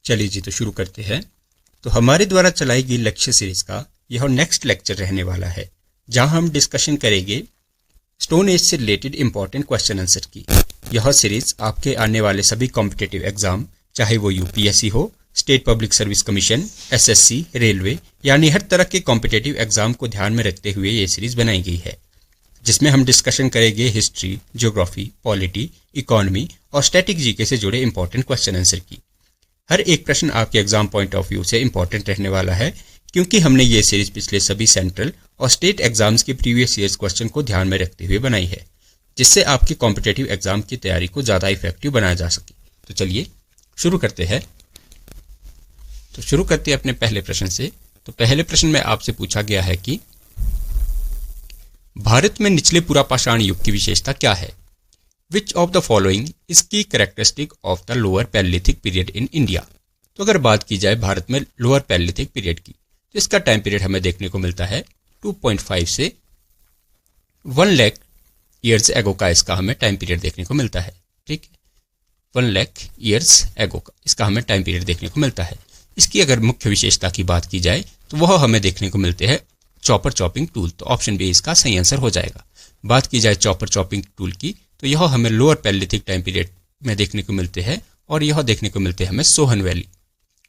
चलिए जी, तो शुरू करते हैं। तो हमारे द्वारा चलाई गई लेक्चर सीरीज का यह नेक्स्ट लेक्चर रहने वाला है, जहां हम डिस्कशन करेंगे स्टोन एज से रिलेटेड इंपॉर्टेंट क्वेश्चन आंसर की। यह सीरीज आपके आने वाले सभी कॉम्पिटिटिव एग्जाम, चाहे वो यूपीएससी हो, state public service commission, SSC, railway, यानी हर तरह के कॉम्पिटिटिव एग्जाम को ध्यान में रखते हुए ये सीरीज बनाई गई है, जिसमें हम डिस्कशन करेंगे हिस्ट्री, ज्योग्राफी, पॉलिटी, इकोनॉमी और स्टैटिक जीके से जुड़े इंपॉर्टेंट क्वेश्चन आंसर की। हर एक प्रश्न आपके एग्जाम पॉइंट ऑफ व्यू से इंपॉर्टेंट रहने वाला है, क्योंकि हमने ये सीरीज पिछले सभी सेंट्रल और स्टेट एग्जाम्स के प्रीवियस ईयर्स क्वेश्चन को ध्यान में रखते हुए बनाई है, जिससे आपके कॉम्पिटिटिव एग्जाम की तैयारी को ज़्यादा इफेक्टिव बनाया जा सके। तो चलिए शुरू करते हैं। तो शुरू करते हैं अपने पहले प्रश्न से। तो पहले प्रश्न में आपसे पूछा गया है कि भारत में निचले पुरापाषाण युग की विशेषता क्या है? Which of the following is key characteristic of the lower palaeolithic period in India? तो अगर बात की जाए भारत में लोअर पैलियोलिथिक पीरियड की, तो इसका टाइम पीरियड हमें देखने को मिलता है 2.5 से 1 लाख ईयर्स एगो का इसका हमें टाइम पीरियड देखने को मिलता है। ठीक है, 1 लाख ईयर्स एगो का इसका हमें टाइम पीरियड देखने को मिलता है। इसकी अगर मुख्य विशेषता की बात की जाए तो वह हमें देखने को मिलते हैं चॉपर चॉपिंग टूल। तो ऑप्शन बी इसका सही आंसर हो जाएगा। बात की जाए चॉपर चॉपिंग टूल की, तो यह हमें लोअर पैलियोलिथिक टाइम पीरियड में देखने को मिलते हैं, और यह देखने को मिलते हैं हमें सोहन वैली।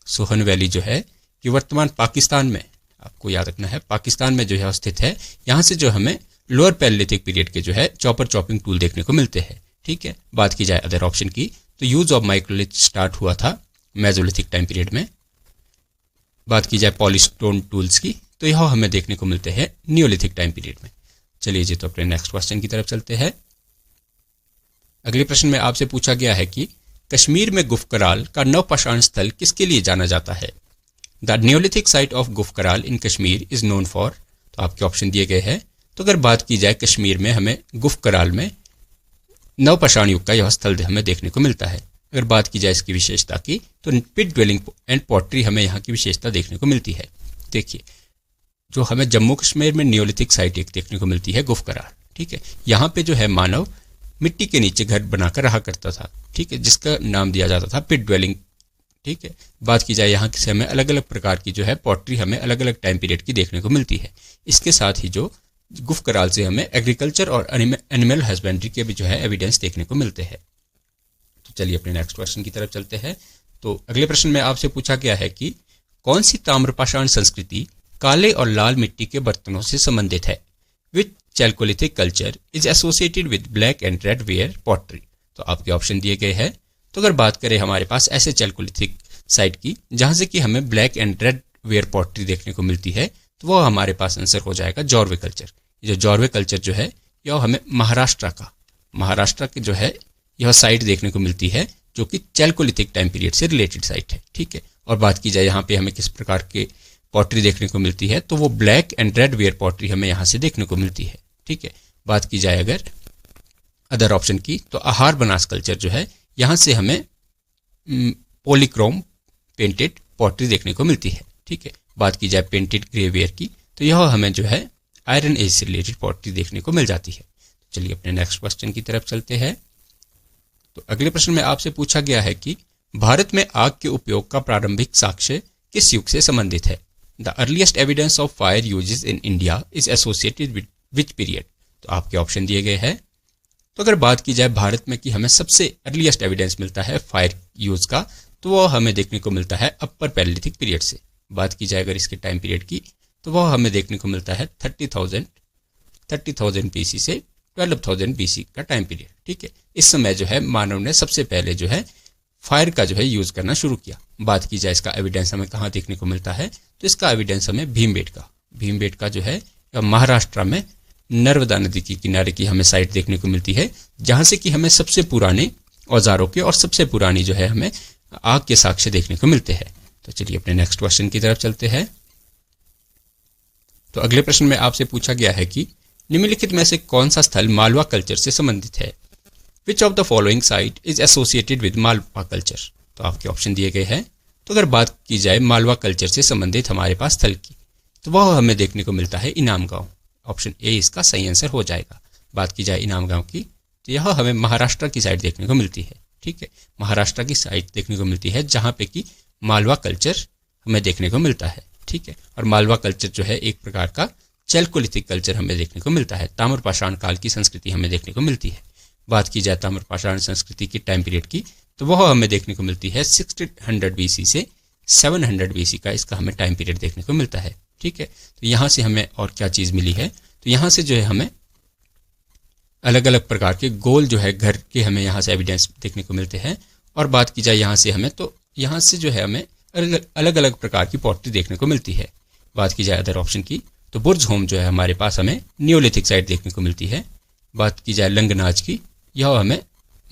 सोहन वैली जो है कि वर्तमान पाकिस्तान में, आपको याद रखना है, पाकिस्तान में जो है स्थित है। यहाँ से जो हमें लोअर पैलियोलिथिक पीरियड के जो है चॉपर चॉपिंग टूल देखने को मिलते हैं। ठीक है, बात की जाए अदर ऑप्शन की, तो यूज ऑफ माइक्रोलिथ स्टार्ट हुआ था मेसोलिथिक टाइम पीरियड में। बात की जाए पॉलीस्टोन टूल्स की, तो यह हमें देखने को मिलते हैं नियोलिथिक टाइम पीरियड में। चलिए जी, तो अपने नेक्स्ट क्वेश्चन की तरफ चलते हैं। अगले प्रश्न में आपसे पूछा गया है कि कश्मीर में गुफकराल का नवपाषाण स्थल किसके लिए जाना जाता है? The Neolithic site of Gufkral in Kashmir is known for. तो आपके ऑप्शन दिए गए हैं। तो अगर बात की जाए कश्मीर में हमें गुफकराल में नवपाषाण युग का यह स्थल हमें देखने को मिलता है। अगर बात की जाए इसकी विशेषता की, तो पिट ड्वेलिंग एंड पॉटरी हमें यहाँ की विशेषता देखने को मिलती है। देखिए, जो हमें जम्मू कश्मीर में नियोलिथिक साइट एक देखने को मिलती है गुफकराल। ठीक है, यहाँ पे जो है मानव मिट्टी के नीचे घर बनाकर रहा करता था। ठीक है, जिसका नाम दिया जाता था पिट ड्वेलिंग। ठीक है, बात की जाए यहाँ से हमें अलग अलग प्रकार की जो है पॉटरी हमें अलग अलग टाइम पीरियड की देखने को मिलती है। इसके साथ ही जो गुफकराल से हमें एग्रीकल्चर और एनिमल हस्बेंड्री के भी जो है एविडेंस देखने को मिलते हैं। तो चलिए अपने नेक्स्ट क्वेश्चन की तरफ चलते हैं। तो अगले प्रश्न में आपसे पूछा गया है कि कौन सी ताम्रपाषाण संस्कृति काले और लाल मिट्टी के बर्तनों से संबंधित है? Which chalcolithic culture is associated with black and red ware pottery? तो आपके ऑप्शन दिए गए हैं। तो अगर बात करें हमारे पास ऐसे चैल्कोलिथिक साइट की जहां से कि हमें black and red ware pottery देखने को मिलती है, तो वो हमारे पास आंसर हो जाएगा जॉर्वे कल्चर। जो जॉर्वे कल्चर जो है यह हमें महाराष्ट्र के जो है यह साइट देखने को मिलती है, जो कि चैल्कोलिथिक टाइम पीरियड से रिलेटेड साइट है। ठीक है, और बात की जाए यहाँ पे हमें किस प्रकार के पॉटरी देखने को मिलती है, तो वो black and red ware pottery हमें यहाँ से देखने को मिलती है। ठीक है, बात की जाए अगर अदर ऑप्शन की, तो आहार बनास कल्चर जो है यहाँ से हमें पॉलीक्रोम पेंटेड पॉटरी देखने को मिलती है। ठीक है, बात की जाए पेंटेड ग्रेवेयर की, तो यह हमें जो है आयरन एज से रिलेटेड पॉटरी देखने को मिल जाती है। चलिए अपने नेक्स्ट क्वेश्चन की तरफ चलते हैं। तो अगले प्रश्न में आपसे पूछा गया है कि भारत में आग के उपयोग का प्रारंभिक साक्ष्य किस युग से संबंधित है? The earliest evidence of fire uses in India is associated with which period? तो आपके ऑप्शन दिए गए हैं। तो अगर बात की जाए भारत में कि हमें सबसे अर्लीस्ट एविडेंस मिलता है फायर यूज का, तो वह हमें देखने को मिलता है अपर पैलियोलिथिक पीरियड से। बात की जाए अगर इसके टाइम पीरियड की, तो वह हमें देखने को मिलता है 30,000 BC से 12,000 BC का टाइम पीरियड। ठीक है, इस समय जो है मानव ने सबसे पहले जो है फायर का जो है यूज करना शुरू किया। बात की जाए इसका एविडेंस हमें कहाँ देखने को मिलता है, तो इसका एविडेंस हमें भीमबेटका जो है महाराष्ट्र में नर्मदा नदी के किनारे की हमें साइट देखने को मिलती है, जहां से कि हमें सबसे पुराने औजारों के और सबसे पुरानी जो है हमें आग के साक्ष्य देखने को मिलते हैं। तो चलिए अपने नेक्स्ट क्वेश्चन की तरफ चलते हैं। तो अगले प्रश्न में आपसे पूछा गया है कि निम्नलिखित में से कौन सा स्थल मालवा कल्चर से संबंधित है? Which of the following site is associated with Malwa culture? तो आपके ऑप्शन दिए गए हैं। तो अगर बात की जाए मालवा कल्चर से संबंधित हमारे पास स्थल की, तो वह हमें देखने को मिलता है इनाम गांव। ऑप्शन ए इसका सही आंसर हो जाएगा। बात की जाए इनाम गांव की, तो यह हमें महाराष्ट्र की साइड देखने को मिलती है। ठीक है, महाराष्ट्र की साइड देखने को मिलती है, जहां पे कि मालवा कल्चर हमें देखने को मिलता है। ठीक है, और मालवा कल्चर जो है एक प्रकार का चैल्कोलिथिक कल्चर हमें देखने को मिलता है। ताम्रपाषाण काल की संस्कृति हमें देखने को मिलती है। बात की जाए ताम्रपाषाण संस्कृति की टाइम पीरियड की, तो वह हमें देखने को मिलती है 1600 BC से 700 BC का इसका हमें टाइम पीरियड देखने को मिलता है। ठीक है, तो यहाँ से हमें और क्या चीज़ मिली है, तो यहाँ से जो है हमें अलग अलग प्रकार के गोल जो है घर के हमें यहाँ से एविडेंस देखने को मिलते हैं। और बात की जाए यहाँ से हमें, तो यहाँ से जो है हमें अलग अलग प्रकार की पॉटरी देखने को मिलती है। बात की जाए अदर ऑप्शन की, तो बुर्ज होम जो है हमारे पास हमें नियोलिथिक साइट देखने को मिलती है। बात की जाए लंगनाज की, यह हमें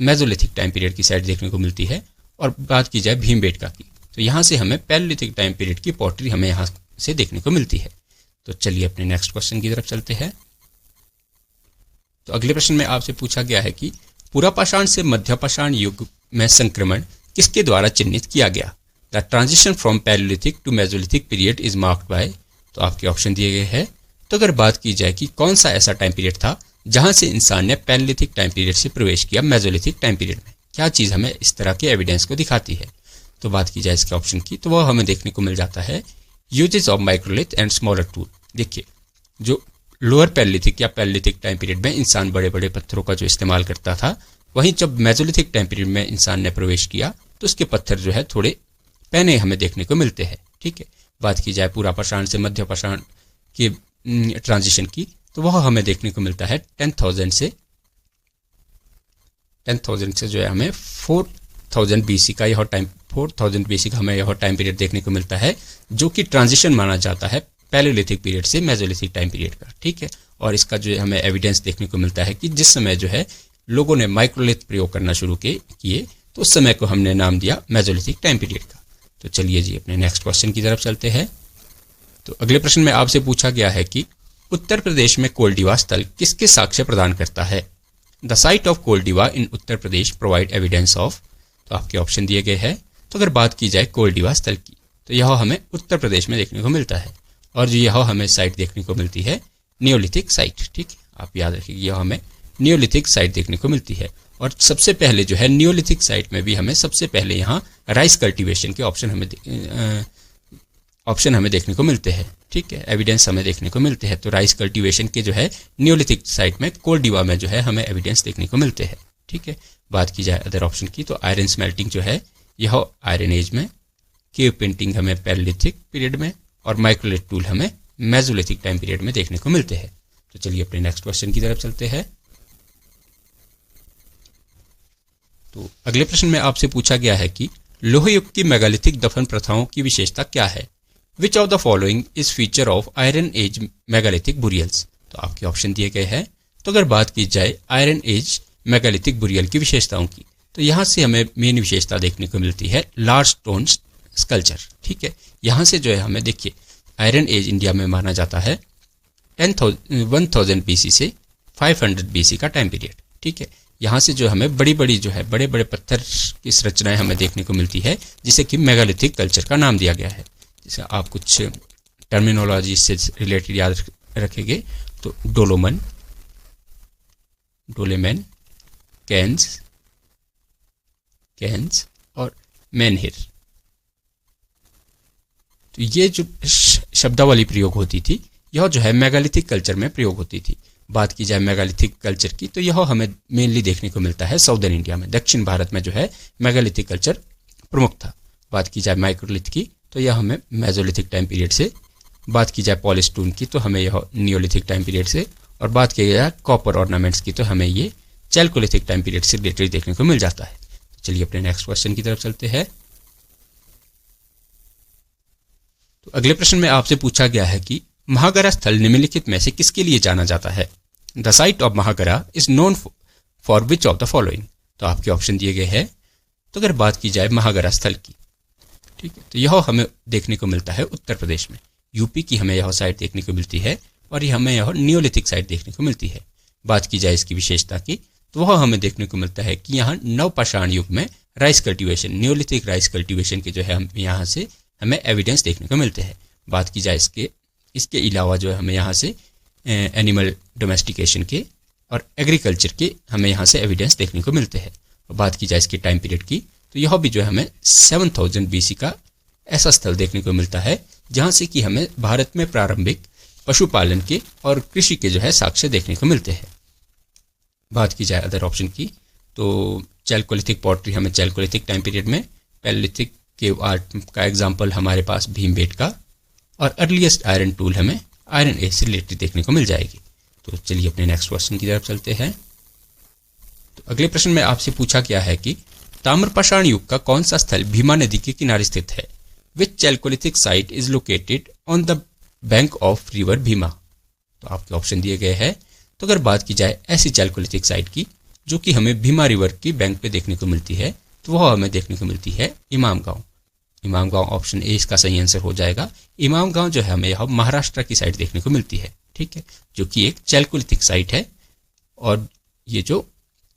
मेसोलिथिक टाइम पीरियड की साइट देखने को मिलती है। और बात की जाए भीमबेटका की, तो यहाँ से हमें पैलेलिथिक टाइम पीरियड की पॉटरी हमें यहाँ से देखने को मिलती है। तो चलिए अपने नेक्स्ट क्वेश्चन की तरफ चलते हैं। तो अगले प्रश्न में आपसे पूछा गया है कि पुरापाषाण से मध्यपाषाण युग में संक्रमण किसके द्वारा चिन्हित किया गया? The transition from palaeolithic to mesolithic period is marked by, तो आपके ऑप्शन दिए गए हैं। तो अगर बात की जाए कि कौन सा ऐसा टाइम पीरियड था जहां से इंसान ने पैलेलिथिक टाइम पीरियड से प्रवेश किया मेसोलिथिक टाइम पीरियड में, क्या चीज़ हमें इस तरह के एविडेंस को दिखाती है? तो बात की जाए इसके ऑप्शन की, तो वह हमें देखने को मिल जाता है uses of microlith and smaller tool. देखिए, जो लोअर पैलेलिथिक या पैलेलिथिक टाइम पीरियड में इंसान बड़े बड़े पत्थरों का जो इस्तेमाल करता था, वहीं जब मेसोलिथिक टाइम पीरियड में इंसान ने प्रवेश किया तो उसके पत्थर जो है थोड़े पैने हमें देखने को मिलते हैं। ठीक है, बात की जाए पुरापाषाण से मध्यपाषाण के ट्रांजिशन की, तो वह हमें देखने को मिलता है 10,000 से जो है हमें 4000 BC का यह टाइम 4000 BC का हमें यह टाइम पीरियड देखने को मिलता है, जो कि ट्रांजिशन माना जाता है पैलेलिथिक पीरियड से मेसोलिथिक टाइम पीरियड का। ठीक है, और इसका जो है हमें एविडेंस देखने को मिलता है कि जिस समय जो है लोगों ने माइक्रोलिथ प्रयोग करना शुरू किए तो उस समय को हमने नाम दिया मेसोलिथिक टाइम पीरियड का। तो चलिए जी अपने नेक्स्ट क्वेश्चन की तरफ चलते हैं। तो अगले प्रश्न में आपसे पूछा गया है कि उत्तर प्रदेश में कोलडीवा स्थल किसके साक्ष्य प्रदान करता है? The site of Koldihwa in Uttar Pradesh provide evidence of, तो आपके ऑप्शन दिए गए हैं। तो अगर बात की जाए कोलडीवा स्थल की, तो यह हमें उत्तर प्रदेश में देखने को मिलता है, और जो यह हमें साइट देखने को मिलती है नियोलिथिक साइट। ठीक, आप याद रखिए यह हमें नियोलिथिक साइट देखने को मिलती है। और सबसे पहले जो है नियोलिथिक साइट में भी हमें सबसे पहले यहाँ राइस कल्टीवेशन के ऑप्शन हमें देखने को मिलते हैं। ठीक है, एविडेंस हमें देखने को मिलते हैं। तो राइस कल्टीवेशन के जो है नियोलिथिक साइट में कोलडीवा में जो है हमें एविडेंस देखने को मिलते हैं। ठीक है, बात की जाए अदर ऑप्शन की, तो आयरन स्मेल्टिंग जो है यह आयरन एज में, केव पेंटिंग हमें पैलेलिथिक पीरियड में, और माइक्रोलिथ टूल हमें मेसोलिथिक टाइम पीरियड में देखने को मिलते हैं। तो चलिए अपने नेक्स्ट क्वेश्चन की तरफ चलते हैं। तो अगले प्रश्न में आपसे पूछा गया है कि लोह युग की मेगालिथिक दफन प्रथाओं की विशेषता क्या है? Which of the following is feature of iron age megalithic burials? तो आपके ऑप्शन दिए गए हैं। तो अगर बात की जाए आयरन एज मेगालिथिक बुरियल की विशेषताओं की, तो यहाँ से हमें मेन विशेषता देखने को मिलती है लार्ज स्टोन स्कल्पचर। ठीक है, यहाँ से जो है हमें देखिए आयरन एज इंडिया में माना जाता है 1000 BC से 500 BC का टाइम पीरियड। ठीक है, यहाँ से जो हमें बड़ी बड़ी जो है बड़े बड़े पत्थर की संरचनाएं हमें देखने को मिलती है, जिसे कि मेगालिथिक कल्चर का नाम दिया गया है। जैसे आप कुछ टर्मिनोलॉजी से रिलेटेड याद रखेंगे, तो डोलेमन, कैन्स और मेनहिर, तो ये जो शब्दावली प्रयोग होती थी यह जो है मेगालिथिक कल्चर में प्रयोग होती थी। बात की जाए मेगालिथिक कल्चर की, तो यह हमें मेनली देखने को मिलता है साउदर्न इंडिया में, दक्षिण भारत में जो है मेगालिथिक कल्चर प्रमुख था। बात की जाए माइक्रोलिथ की, तो यह हमें मेसोलिथिक टाइम पीरियड से, बात की जाए पॉलिस्टोन की तो हमें यह नियोलिथिक टाइम पीरियड से, और बात की जाए कॉपर ऑर्नामेंट्स की तो हमें ये चैल्कोलिथिक टाइम पीरियड से रिलेटेड देखने को मिल जाता है। तो चलिए अपने नेक्स्ट क्वेश्चन की तरफ चलते हैं। तो अगले प्रश्न में आपसे पूछा गया है कि महागरा स्थल निम्नलिखित में से किसके लिए जाना जाता है? The site of Mahagara is known for which of the following? तो आपके ऑप्शन दिए गए हैं। तो अगर बात की जाए महागरा स्थल की, ठीक है, तो यह हमें देखने को मिलता है उत्तर प्रदेश में, यूपी की हमें यह साइट देखने को मिलती है, और यह हमें यह नियोलिथिक साइट देखने को मिलती है। बात की जाए इसकी विशेषता की, तो वह हमें देखने को मिलता है कि यहाँ नवपाषाण युग में rice cultivation, Neolithic rice cultivation के जो है हम यहाँ से हमें एविडेंस देखने को मिलते हैं। बात की जाए इसके अलावा जो है हमें यहाँ से एनिमल डोमेस्टिकेशन के और एग्रीकल्चर के हमें यहाँ से एविडेंस देखने को मिलते हैं। और बात की जाए इसके टाइम पीरियड की, तो यह भी जो है हमें 7000 BC का ऐसा स्थल देखने को मिलता है जहाँ से कि हमें भारत में प्रारंभिक पशुपालन के और कृषि के जो है साक्ष्य देखने को मिलते हैं। बात की जाए अदर ऑप्शन की तो चैल्कोलिथिक पॉटरी हमें चैल्कोलिथिक टाइम पीरियड में, पैलियोलिथिक केव आर्ट का एग्जाम्पल हमारे पास भीमबेटका, और अर्लीस्ट आयरन टूल हमें आयरन एज से रिलेटेड देखने को मिल जाएगी। तो चलिए अपने नेक्स्ट क्वेश्चन की तरफ चलते हैं। तो अगले प्रश्न में आपसे पूछा गया है कि ताम्रपाषाण युग का कौन सा स्थल भीमा नदी के किनारे स्थित है? Which chalcolithic site is located on the bank of river Bhima? तो आपके ऑप्शन दिए गए हैं। तो अगर बात की जाए ऐसी चैल्कोलिथिक साइट की जो कि हमें भीमा रिवर की बैंक पे देखने को मिलती है, तो वह हमें देखने को मिलती है इमाम गांव। इमाम गांव ऑप्शन ए इसका सही आंसर हो जाएगा। इमाम गांव जो है हमें यह महाराष्ट्र की साइड देखने को मिलती है, ठीक है, जो कि एक चैल्कोलिथिक साइट है और ये जो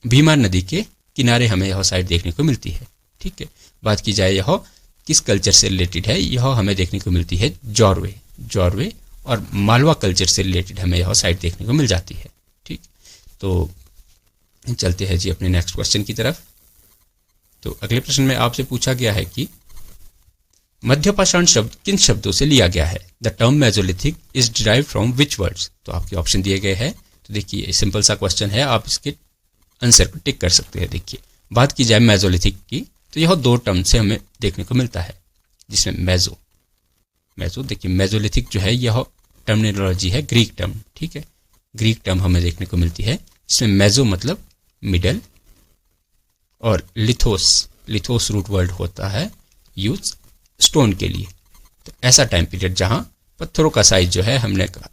भीमा नदी के किनारे हमें यह साइट देखने को मिलती है, ठीक है। बात की जाए यह किस कल्चर से रिलेटेड है, यह हमें देखने को मिलती है जॉर्वे और मालवा कल्चर से रिलेटेड हमें यह साइट देखने को मिल जाती है, ठीक। तो चलते हैं जी अपने नेक्स्ट क्वेश्चन की तरफ। तो अगले प्रश्न में आपसे पूछा गया है कि मध्यपाषाण शब्द किन शब्दों से लिया गया है? The term Mesolithic is derive from which words? तो आपके ऑप्शन दिए गए हैं। तो देखिए सिंपल सा क्वेश्चन है, आप इसके आंसर को टिक कर सकते हैं। देखिए बात की जाए मेसोलिथिक की तो यह दो टर्म से हमें देखने को मिलता है, जिसमें मेसो देखिए मेसोलिथिक जो है यह टर्मिनोलॉजी है ग्रीक टर्म, ठीक है, ग्रीक टर्म हमें देखने को मिलती है, जिसमें मेसो मतलब मिडल और लिथोस रूट वर्ड होता है यूज स्टोन के लिए। तो ऐसा टाइम पीरियड जहां पत्थरों का साइज जो है हमने कहा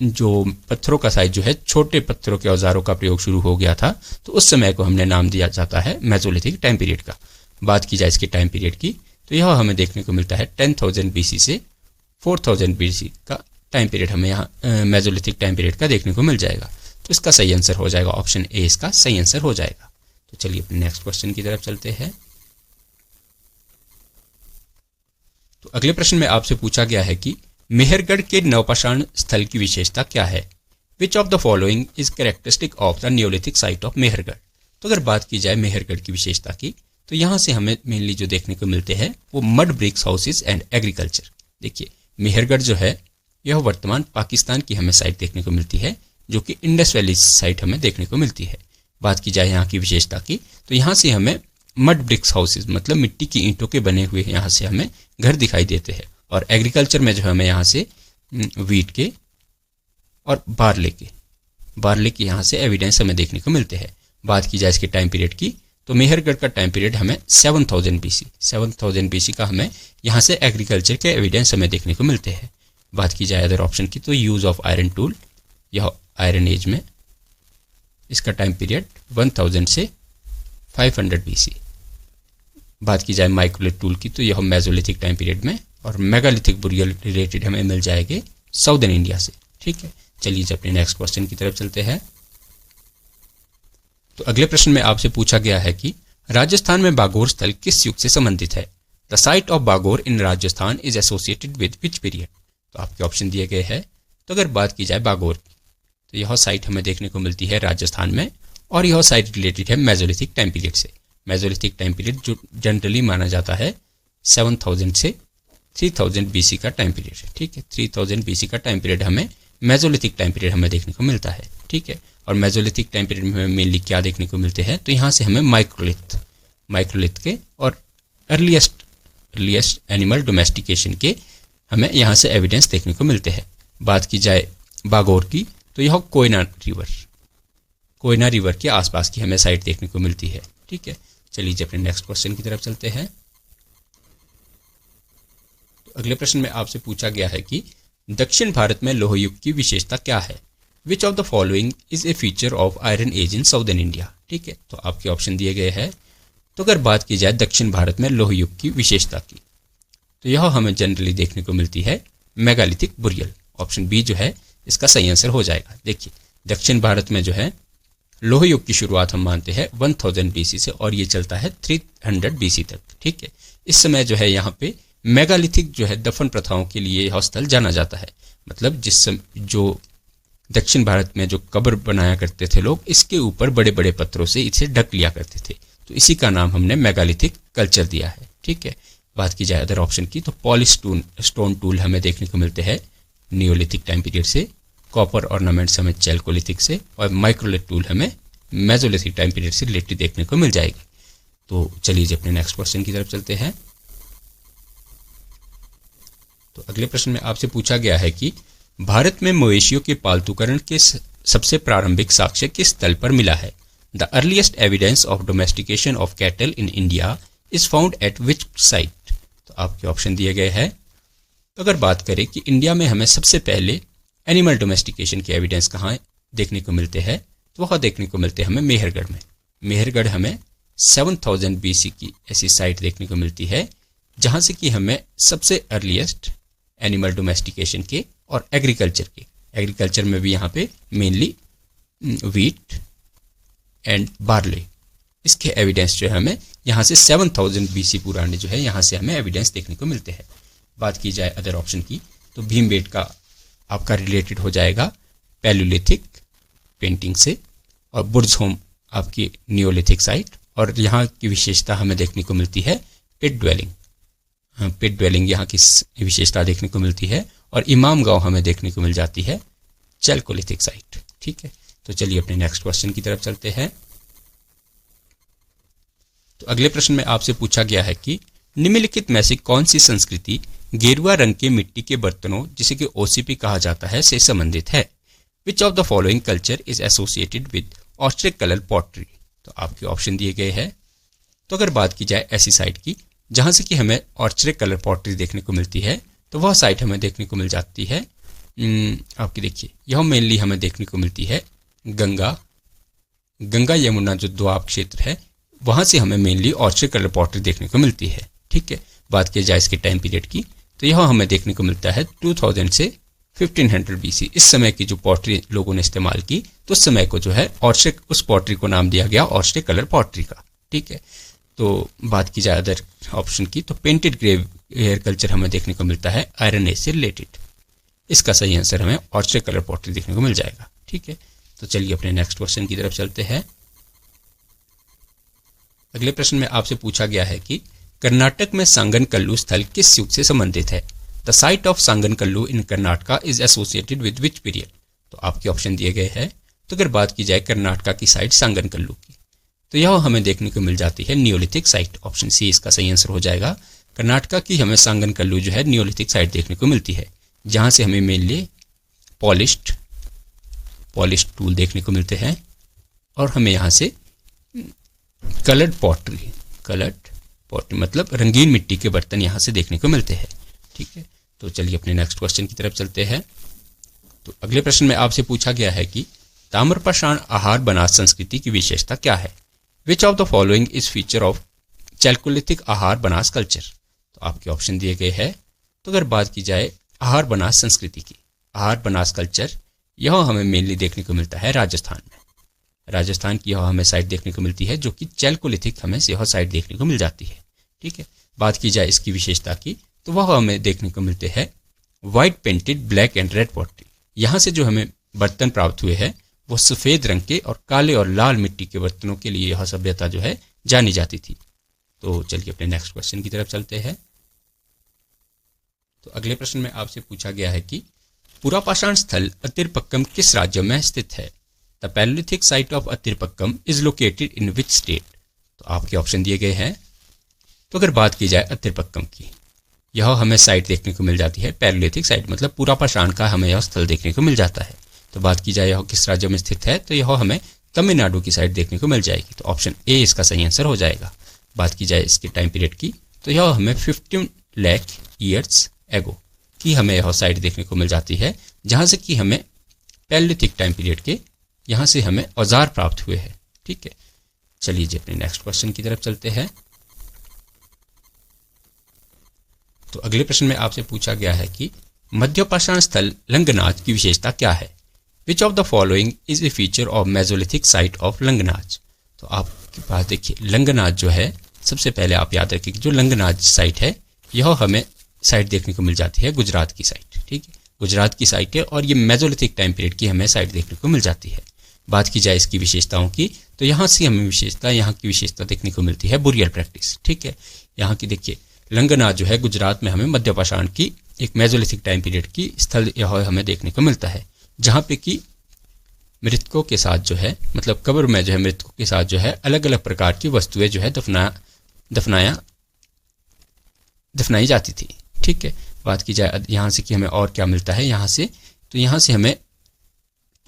जो पत्थरों का साइज जो है छोटे पत्थरों के औजारों का प्रयोग शुरू हो गया था, तो उस समय को हमने नाम दिया जाता है मेसोलिथिक टाइम पीरियड का। बात की जाए इसके टाइम पीरियड की तो यह हमें देखने को मिलता है 10,000 BC से 4,000 BC का टाइम पीरियड हमें यहाँ मेसोलिथिक टाइम पीरियड का देखने को मिल जाएगा। तो इसका सही आंसर हो जाएगा ऑप्शन ए, इसका सही आंसर हो जाएगा। तो चलिए अपने नेक्स्ट क्वेश्चन की तरफ चलते हैं। तो अगले प्रश्न में आपसे पूछा गया है कि मेहरगढ़ के नवपाषाण स्थल की विशेषता क्या है? Which of the following is characteristic of the Neolithic site of Mehrgarh? तो अगर बात की जाए मेहरगढ़ की विशेषता की तो यहाँ से हमें मेनली जो देखने को मिलते हैं वो mud bricks houses and agriculture. देखिए मेहरगढ़ जो है यह वर्तमान पाकिस्तान की हमें साइट देखने को मिलती है, जो कि इंडस वैली साइट हमें देखने को मिलती है। बात की जाए यहाँ की विशेषता की तो यहाँ से हमें मड ब्रिक्स हाउसेज मतलब मिट्टी की ईंटों के बने हुए यहाँ से हमें घर दिखाई देते हैं, और एग्रीकल्चर में जो हमें यहाँ से वीट के और बार्ले के यहाँ से एविडेंस हमें देखने को मिलते हैं। बात की जाए इसके टाइम पीरियड की तो मेहरगढ़ का टाइम पीरियड हमें 7,000 BC का हमें यहाँ से एग्रीकल्चर के एविडेंस हमें देखने को मिलते हैं। बात की जाए अदर ऑप्शन की तो यूज ऑफ आयरन टूल, यह आयरन एज में इसका टाइम पीरियड 1000 से 500 BC। बात की जाए माइक्रोलिथ टूल की तो यह मेसोलिथिक टाइम पीरियड में, और मेगालिथिक बुरियल रिलेटेड हमें मिल जाएंगे साउदर्न इंडिया से, ठीक है। चलिए अपने नेक्स्ट क्वेश्चन की तरफ चलते हैं। तो अगले प्रश्न में आपसे पूछा गया है कि राजस्थान में बागोर स्थल किस युग से संबंधित है? The site of Bagor in Rajasthan is associated with which period? तो आपके ऑप्शन दिए गए हैं। तो अगर बात की जाए बागोर की तो यह साइट हमें देखने को मिलती है राजस्थान में, और यह साइट रिलेटेड है मेसोलिथिक टाइम पीरियड से। मेसोलिथिक टाइम पीरियड जो जनरली माना जाता है 7000 से 3000 BC का टाइम पीरियड है, ठीक है। 3000 BC का टाइम पीरियड हमें मेसोलिथिक टाइम पीरियड हमें देखने को मिलता है, ठीक है। और मेसोलिथिक टाइम पीरियड में हमें मेनली क्या देखने को मिलते हैं, तो यहाँ से हमें माइक्रोलिथ के और अर्लीस्ट एनिमल डोमेस्टिकेशन के हमें यहाँ से एविडेंस देखने को मिलते हैं। बात की जाए बागोर की तो यह कोयना रिवर के आसपास की हमें साइट देखने को मिलती है, ठीक है। चलिए अपने नेक्स्ट क्वेश्चन की तरफ चलते हैं। तो अगले प्रश्न में आपसे पूछा गया है कि दक्षिण भारत में लौह युग की विशेषता क्या है? Which of the following is a feature of iron age in southern India? ठीक है, तो आपके ऑप्शन दिए गए हैं। तो अगर बात की जाए दक्षिण भारत में लौह युग की विशेषता की तो यह हमें जनरली देखने को मिलती है मेगालिथिक बुरियल। ऑप्शन बी जो है इसका सही आंसर हो जाएगा। देखिए दक्षिण भारत में जो है लौह युग की शुरुआत हम मानते हैं 1000 BC से, और ये चलता है 300 BC तक, ठीक है। इस समय जो है यहाँ पे मेगालिथिक जो है दफन प्रथाओं के लिए यह स्थल जाना जाता है। मतलब जिस समय जो दक्षिण भारत में जो कब्र बनाया करते थे लोग, इसके ऊपर बड़े बड़े पत्थरों से इसे ढक लिया करते थे, तो इसी का नाम हमने मेगालिथिक कल्चर दिया है, ठीक है। बात की जाए अदर ऑप्शन की तो पॉलिश स्टोन टूल हमें देखने को मिलते हैं नियोलिथिक टाइम पीरियड से, कॉपर ऑर्नामेंट्स हमें चैल्कोलिथिक से, और माइक्रोलिथ टूल हमें मेसोलिथिक टाइम पीरियड से रिलेटेड देखने को मिल जाएगी। तो चलिए जी अपने नेक्स्ट क्वेश्चन की तरफ चलते हैं। तो अगले प्रश्न में आपसे पूछा गया है कि भारत में मवेशियों के पालतूकरण के सबसे प्रारंभिक साक्ष्य किस स्थल पर मिला है? The earliest evidence of domestication of cattle in India is found at which site? तो आपके ऑप्शन दिए गए हैं। तो अगर बात करें कि इंडिया में हमें सबसे पहले एनिमल डोमेस्टिकेशन के एविडेंस कहाँ देखने को मिलते हैं, तो वह देखने को मिलते हैं हमें मेहरगढ़ में। मेहरगढ़ हमें 7000 BC की ऐसी साइट देखने को मिलती है जहाँ से कि हमें सबसे अर्लीस्ट एनिमल डोमेस्टिकेशन के और एग्रीकल्चर में भी यहाँ पे मेनली वीट एंड बार्ले, इसके एविडेंस जो है हमें यहाँ से 7000 BC पुराने जो है यहाँ से हमें एविडेंस देखने को मिलते हैं। बात की जाए अदर ऑप्शन की तो भीमबेटका आपका रिलेटेड हो जाएगा पैलियोलिथिक पेंटिंग से, और बुर्जहोम आपकी नियोलिथिक साइट, और यहाँ की विशेषता हमें देखने को मिलती है पिट ड्वेलिंग यहाँ की विशेषता देखने को मिलती है, और इमाम गांव हमें देखने को मिल जाती है चैल्कोलिथिक साइट। ठीक है, तो चलिए अपने नेक्स्ट क्वेश्चन की तरफ चलते हैं। तो अगले प्रश्न में आपसे पूछा गया है कि निम्नलिखित में से कौन सी संस्कृति गेरुआ रंग के मिट्टी के बर्तनों जिसे कि ओसीपी कहा जाता है से संबंधित है? Which of the following culture is associated with Austric colour pottery? तो आपके ऑप्शन दिए गए हैं। तो अगर बात की जाए ऐसी साइट की जहां से कि हमें ऑस्ट्रिक कलर पॉटरी देखने को मिलती है, तो वह साइट हमें देखने को मिल जाती है आपकी देखिए यह मेनली हमें देखने को मिलती है गंगा यमुना जो द्वाब क्षेत्र है वहां से हमें मेनली ऑस्ट्रिक कलर पॉटरी देखने को मिलती है। ठीक है, बात की जाए इसके टाइम पीरियड की तो यह हमें देखने को मिलता है 2000 से 1500 BC। इस समय की जो पॉटरी लोगों ने इस्तेमाल की तो उस समय को जो है ऑस्ट्रिक, उस पॉटरी को नाम दिया गया ऑस्ट्रिक कलर पॉटरी का। ठीक है, तो बात की जाए अदर ऑप्शन की तो पेंटेड ग्रेव हेयर कल्चर हमें देखने को मिलता है आयरन एज से रिलेटेड। इसका सही आंसर हमें ऑस्ट्रिक कलर पॉटरी देखने को मिल जाएगा। ठीक है, तो चलिए अपने नेक्स्ट क्वेश्चन की तरफ चलते हैं। अगले प्रश्न में आपसे पूछा गया है कि कर्नाटक में सांगनकल्लू स्थल किस युग से संबंधित है? The site of Sanganakallu in Karnataka is associated with which period? तो आपके ऑप्शन दिए गए हैं। तो अगर बात की जाए कर्नाटका की साइट सांगनकल्लू की तो यह हमें देखने को मिल जाती है नियोलिथिक साइट। ऑप्शन सी इसका सही आंसर हो जाएगा। कर्नाटका की हमें सांगनकल्लू जो है नियोलिथिक साइट देखने को मिलती है जहां से हमें मेनली पॉलिश्ड टूल देखने को मिलते हैं, और हमें यहाँ से कलर्ड पॉटरी मतलब रंगीन मिट्टी के बर्तन यहाँ से देखने को मिलते हैं। ठीक है, तो चलिए अपने नेक्स्ट क्वेश्चन की तरफ चलते हैं। तो अगले प्रश्न में आपसे पूछा गया है कि ताम्रपाषाण आहार बनास संस्कृति की विशेषता क्या है? Which of the following is feature of Chalcolithic आहार बनास कल्चर? तो आपके ऑप्शन दिए गए हैं। तो अगर बात की जाए आहार बनास संस्कृति की, आहार बनास कल्चर, यह हमें मेनली देखने को मिलता है राजस्थान में। राजस्थान की यह हमें साइट देखने को मिलती है जो कि चैल्कोलिथिक हमें यह साइट देखने को मिल जाती है। ठीक है, बात की जाए इसकी विशेषता की तो वह हमें देखने को मिलते हैं white painted black and red pottery. यहाँ से जो हमें बर्तन प्राप्त हुए हैं वो सफ़ेद रंग के और काले और लाल मिट्टी के बर्तनों के लिए यह सभ्यता जो है जानी जाती थी। तो चलिए अपने नेक्स्ट क्वेश्चन की तरफ चलते हैं। तो अगले प्रश्न में आपसे पूछा गया है कि पुरापाषाण स्थल अतिरपक्कम किस राज्य में स्थित है? The palaeolithic site of Attirampakkam is located in which state? तो आपके ऑप्शन दिए गए हैं। तो अगर बात की जाए अतिरपक्कम की, यह हमें साइट देखने को मिल जाती है पैलियोलिथिक साइट, मतलब पुरापाषाण का हमें यह स्थल देखने को मिल जाता है। तो बात की जाए यह किस राज्य में स्थित है तो यह हमें तमिलनाडु की साइड देखने को मिल जाएगी। तो ऑप्शन ए इसका सही आंसर हो जाएगा। बात की जाए इसके टाइम पीरियड की तो यह हमें 15 लाख ईयर्स एगो की हमें यह साइट देखने को मिल जाती है जहाँ से कि हमें पैलियोलिथिक टाइम पीरियड के यहाँ से हमें औजार प्राप्त हुए हैं। ठीक है, चलिए जी अपने नेक्स्ट क्वेश्चन की तरफ चलते हैं। तो अगले प्रश्न में आपसे पूछा गया है कि मध्यपाषाण स्थल लंगनाच की विशेषता क्या है? Which of the following is a feature of mesolithic site of Langhnaj? तो आपके पास देखिए लंगनाच जो है, सबसे पहले आप याद रखिए जो लंगनाच साइट है यह हमें साइट देखने को मिल जाती है गुजरात की साइट। ठीक है, गुजरात की साइट है और ये मेसोलिथिक टाइम पीरियड की हमें साइट देखने को मिल जाती है। बात की जाए इसकी विशेषताओं की तो यहाँ से हमें यहाँ की विशेषता देखने को मिलती है बुरियल प्रैक्टिस। ठीक है, यहाँ की देखिए लंगना जो है गुजरात में हमें मध्य पाषाण की एक मेसोलिथिक टाइम पीरियड की स्थल यह हमें देखने को मिलता है, जहाँ पे कि मृतकों के साथ जो है मतलब कब्र में जो है मृतकों के साथ जो है अलग अलग प्रकार की वस्तुएं जो है दफनाई जाती थी। ठीक है, बात की जाए यहाँ से कि हमें और क्या मिलता है यहाँ से, तो यहाँ से हमें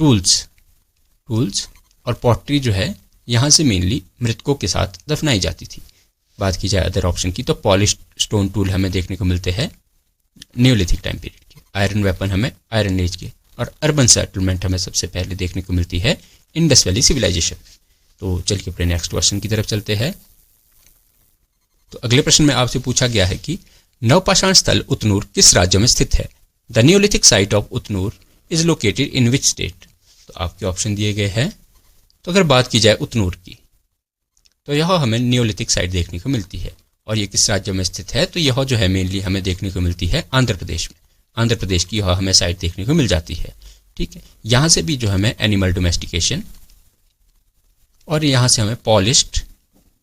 टूल्स और पॉटरी जो है यहाँ से मेनली मृतकों के साथ दफनाई जाती थी। बात की जाए अदर ऑप्शन की तो पॉलिश्ड स्टोन टूल हमें देखने को मिलते हैं न्यूलिथिक टाइम पीरियड के, आयरन वेपन हमें आयरन एज के, और अर्बन सेटलमेंट हमें सबसे पहले देखने को मिलती है इंडस वैली सिविलाइजेशन। तो चलिए अपने नेक्स्ट क्वेश्चन की तरफ चलते हैं। तो अगले प्रश्न में आपसे पूछा गया है कि नवपाषाण स्थल उतनूर किस राज्य में स्थित है? The Neolithic site of Utnur is located in which state? तो आपके ऑप्शन दिए गए हैं। तो अगर बात की जाए उतनूर की तो यह हमें न्यूलिथिक साइट देखने को मिलती है, और ये किस राज्य में स्थित है? तो यह जो है मेनली हमें देखने को मिलती है आंध्र प्रदेश में। आंध्र प्रदेश की यह हमें साइट देखने को मिल जाती है। ठीक है, यहाँ से भी जो हमें एनिमल डोमेस्टिकेशन और यहाँ से हमें पॉलिश्ड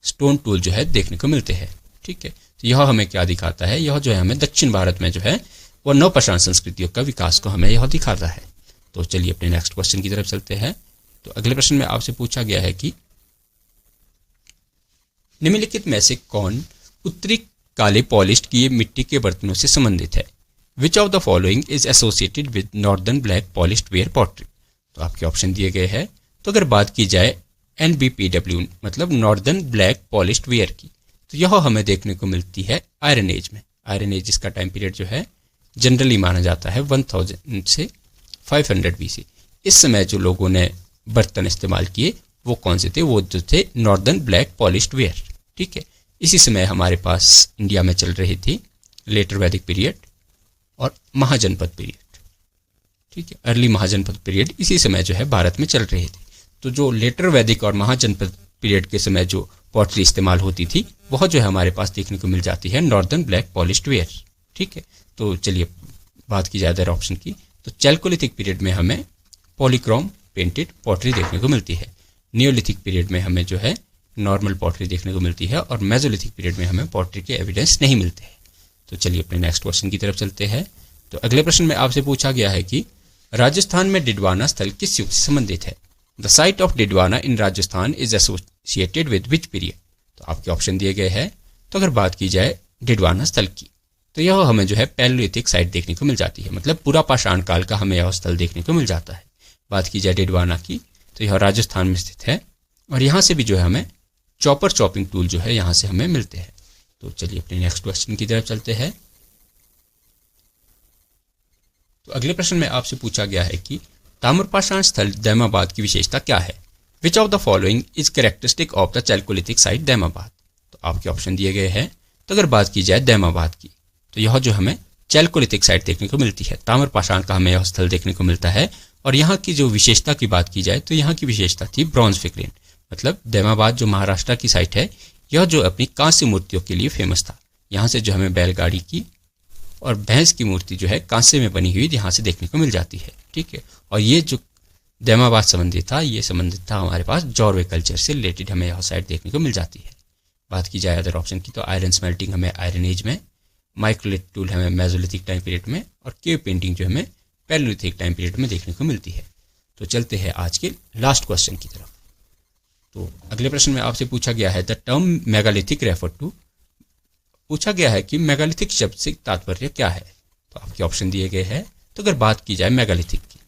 स्टोन टूल जो है देखने को मिलते हैं। ठीक है, तो यह हमें क्या दिखाता है? यह जो है हमें दक्षिण भारत में जो है वह नवपाषाण संस्कृतियों का विकास को हमें यह दिखाता है। तो चलिए अपने नेक्स्ट क्वेश्चन की तरफ चलते हैं। तो अगले प्रश्न में आपसे पूछा गया है कि निम्नलिखित में से कौन उत्तरी काले पॉलिश्ड किए मिट्टी के बर्तनों से संबंधित है? Which of the following is associated with northern black polished where pottery? तो आपके ऑप्शन दिए गए हैं। तो अगर बात की जाए NBPW मतलब नॉर्दर्न ब्लैक पॉलिश्ड वेयर की, तो यह हमें देखने को मिलती है आयरन एज में। आयरन एज इसका टाइम पीरियड जो है जनरली माना जाता है 1000 से 500 BC। इस समय जो लोगों ने बर्तन इस्तेमाल किए वो कौन से थे? वो जो थे नॉर्दर्न ब्लैक पॉलिश्ड वेयर। ठीक है, इसी समय हमारे पास इंडिया में चल रही थी लेटर वैदिक पीरियड और महाजनपद पीरियड। ठीक है, अर्ली महाजनपद पीरियड इसी समय जो है भारत में चल रही थी। तो जो लेटर वैदिक और महाजनपद पीरियड के समय जो पॉटरी इस्तेमाल होती थी वह जो है हमारे पास देखने को मिल जाती है नॉर्दर्न ब्लैक पॉलिश्ड वेयर। ठीक है, तो चलिए बात की जाए अदर ऑप्शन की, तो चैल्कोलिथिक पीरियड में हमें पॉलीक्रोम पेंटेड पॉटरी देखने को मिलती है। नियोलिथिक पीरियड में हमें जो है नॉर्मल पॉटरी देखने को मिलती है, और मेसोलिथिक पीरियड में हमें पॉटरी के एविडेंस नहीं मिलते हैं। तो चलिए अपने नेक्स्ट क्वेश्चन की तरफ चलते हैं। तो अगले प्रश्न में आपसे पूछा गया है कि राजस्थान में डिडवाना स्थल किस युग से संबंधित है? The site of Didwana in Rajasthan is associated with which period? तो आपके ऑप्शन दिए गए हैं। तो अगर बात की जाए डिडवाना स्थल की तो यह हमें जो है पैलोलिथिक साइट देखने को मिल जाती है, मतलब पूरा पाषाण काल का हमें यह स्थल देखने को मिल जाता है। बात की जाए डिडवाना की तो यह राजस्थान में स्थित है, और यहाँ से भी जो है हमें चॉपर चॉपिंग टूल जो है यहाँ से हमें मिलते हैं। तो चलिए अपने नेक्स्ट क्वेश्चन की तरफ चलते हैं। तो अगले प्रश्न में आपसे पूछा गया है कि ताम्रपाषाण स्थल दैमाबाद की विशेषता क्या है? Which of the following is characteristic of the Chalcolithic site Daimabad? तो आपके ऑप्शन दिए गए हैं। तो अगर बात की जाए दैमाबाद की तो यह जो हमें चैल्कोलिथिक साइट देखने को मिलती है, ताम्रपाषाण का हमें यह स्थल देखने को मिलता है। और यहाँ की जो विशेषता की बात की जाए तो यहाँ की विशेषता थी ब्रॉन्ज फिगरेन, मतलब दैमाबाद जो महाराष्ट्र की साइट है यह जो अपनी कांस्य मूर्तियों के लिए फेमस था। यहाँ से जो हमें बैलगाड़ी की और भैंस की मूर्ति जो है कांसे में बनी हुई यहाँ से देखने को मिल जाती है। ठीक है, और ये जो दैमाबाद संबंधित था ये संबंधित था हमारे पास जॉर्वे कल्चर से रिलेटेड हमें यह साइट देखने को मिल जाती है। बात की जाए अदर ऑप्शन की तो आयरन स्मेल्टिंग हमें आयरन एज में, माइक्रोलिथ टूल हमें मेसोलिथिक टाइम पीरियड में, और केव पेंटिंग जो हमें पैलोलिथिक टाइम पीरियड में देखने को मिलती है। तो चलते हैं आज के लास्ट क्वेश्चन की तरफ। तो अगले प्रश्न में आपसे पूछा गया है the term megalithic refer to, पूछा गया है कि मेगालिथिक शब्द से तात्पर्य क्या है? तो आपके ऑप्शन दिए गए हैं। तो अगर बात की जाए मेगालिथिक की,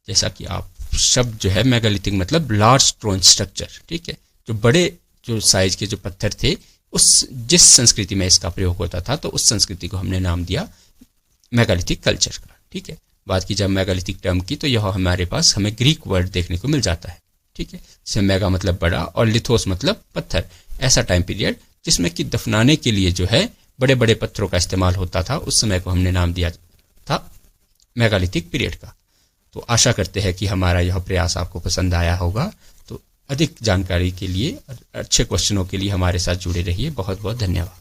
जैसा कि आप शब्द जो है मेगालिथिक मतलब लार्ज स्टोन स्ट्रक्चर, ठीक है, जो बड़े जो साइज के जो पत्थर थे उस जिस संस्कृति में इसका प्रयोग होता था तो उस संस्कृति को हमने नाम दिया मेगालिथिक कल्चर का। ठीक है, बात की जाए मेगालिथिक टर्म की तो यह हमारे पास हमें ग्रीक वर्ड देखने को मिल जाता है। ठीक है, जिसमें मेगा मतलब बड़ा और लिथोस मतलब पत्थर, ऐसा टाइम पीरियड जिसमें कि दफनाने के लिए जो है बड़े बड़े पत्थरों का इस्तेमाल होता था, उस समय को हमने नाम दिया था मेगालिथिक पीरियड का। तो आशा करते हैं कि हमारा यह प्रयास आपको पसंद आया होगा। तो अधिक जानकारी के लिए, अच्छे क्वेश्चनों के लिए हमारे साथ जुड़े रहिए। बहुत बहुत धन्यवाद।